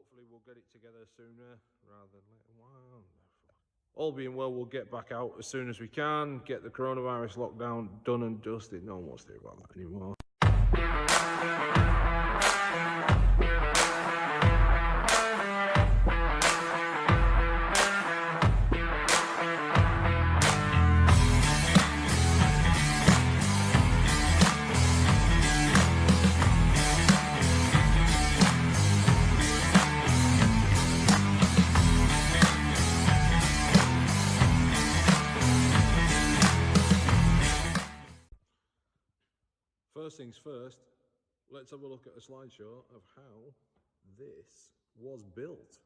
hopefully we'll get it together sooner rather than later. Wow. All being well, we'll get back out as soon as we can, get the coronavirus lockdown done and dusted. No one wants to hear about that anymore. First things first, let's have a look at a slideshow of how this was built.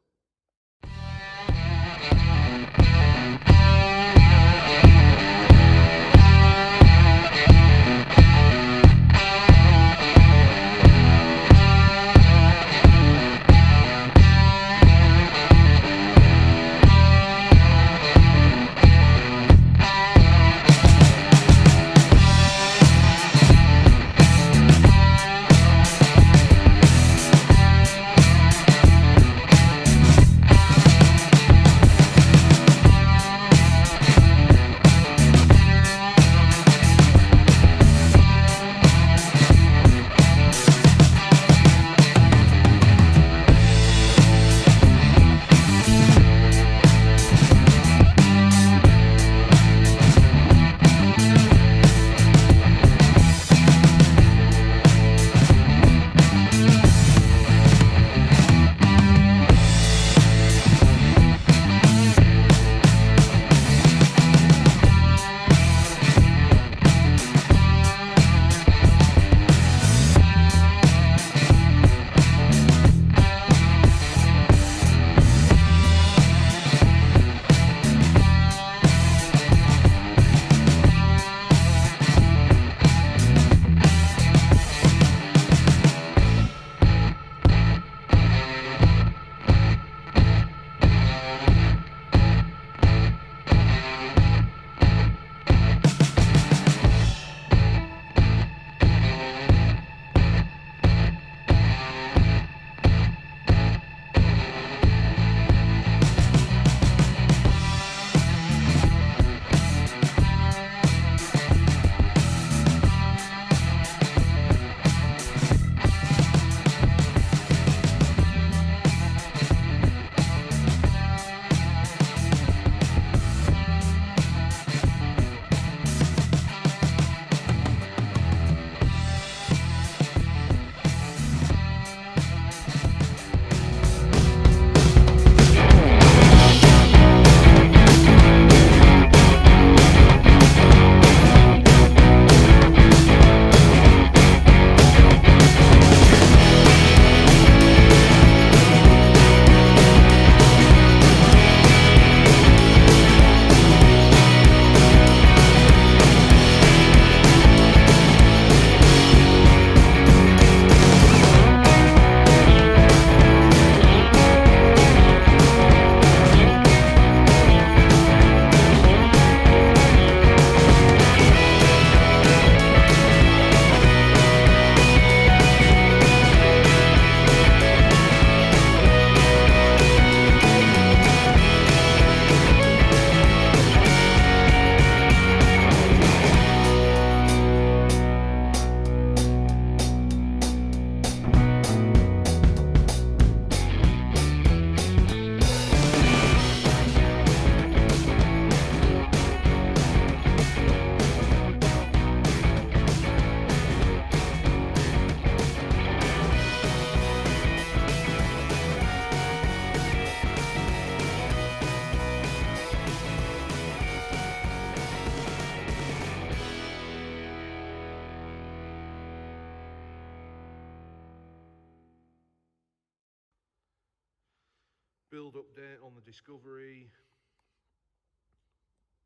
Build update on the Discovery.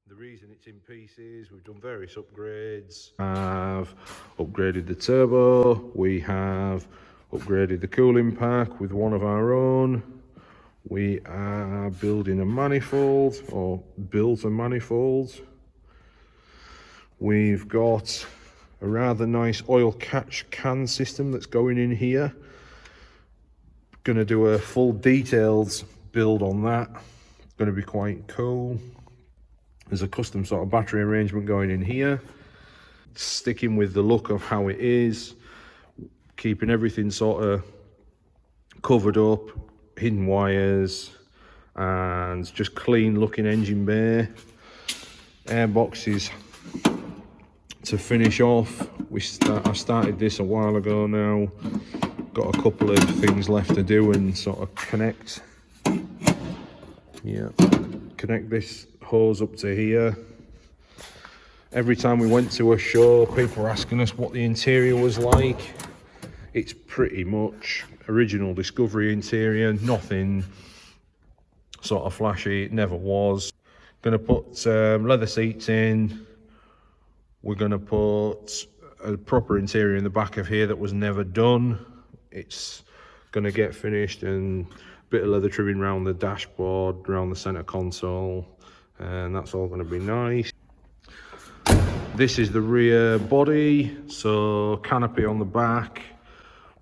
The reason it's in pieces, we've done various upgrades. Have upgraded the turbo, we have upgraded the cooling pack with one of our own. We are building a manifold, or built a manifold. We've got a rather nice oil catch can system that's going in here. Gonna do a full detailed build on that. It's gonna be quite cool. There's a custom sort of battery arrangement going in here. Sticking with the look of how it is, keeping everything sort of covered up, hidden wires, and just clean looking engine bay. Air boxes to finish off. I started this a while ago now. Got a couple of things left to do and sort of connect. Yeah, connect this hose up to here. Every time we went to a show, people were asking us what the interior was like. It's pretty much original Discovery interior, nothing sort of flashy, it never was. Gonna put leather seats in. We're gonna put a proper interior in the back of here that was never done. It's gonna get finished, and a bit of leather trimming around the dashboard, around the center console, and that's all gonna be nice. This is the rear body, so canopy on the back.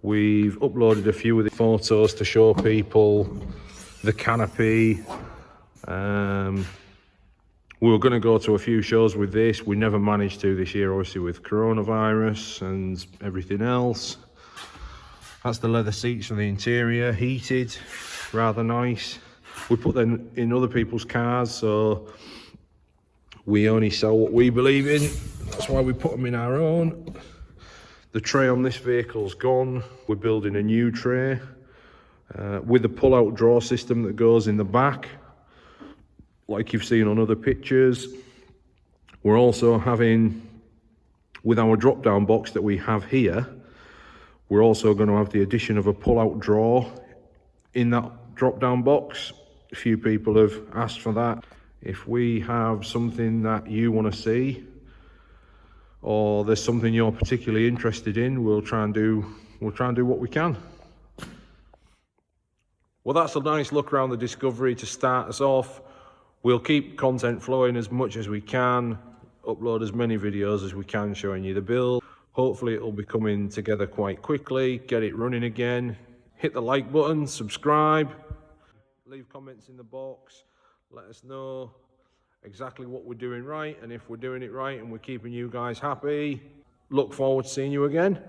We've uploaded a few of the photos to show people the canopy. We were going to go to a few shows with this. We never managed to this year, obviously with coronavirus and everything else. That's the leather seats for the interior, heated, rather nice. We put them in other people's cars, so we only sell what we believe in. That's why we put them in our own. The tray on this vehicle's gone. We're building a new tray with a pull-out drawer system that goes in the back, like you've seen on other pictures. We're also having, with our drop-down box that we have here, we're also going to have the addition of a pull-out drawer in that drop-down box. A few people have asked for that. If we have something that you want to see, or there's something you're particularly interested in, we'll try and do what we can. Well, that's a nice look around the Discovery to start us off. We'll keep content flowing as much as we can, upload as many videos as we can showing you the build. Hopefully it'll be coming together quite quickly, get it running again. Hit the like button, subscribe, leave comments in the box, let us know exactly what we're doing right, and if we're doing it right and we're keeping you guys happy. Look forward to seeing you again.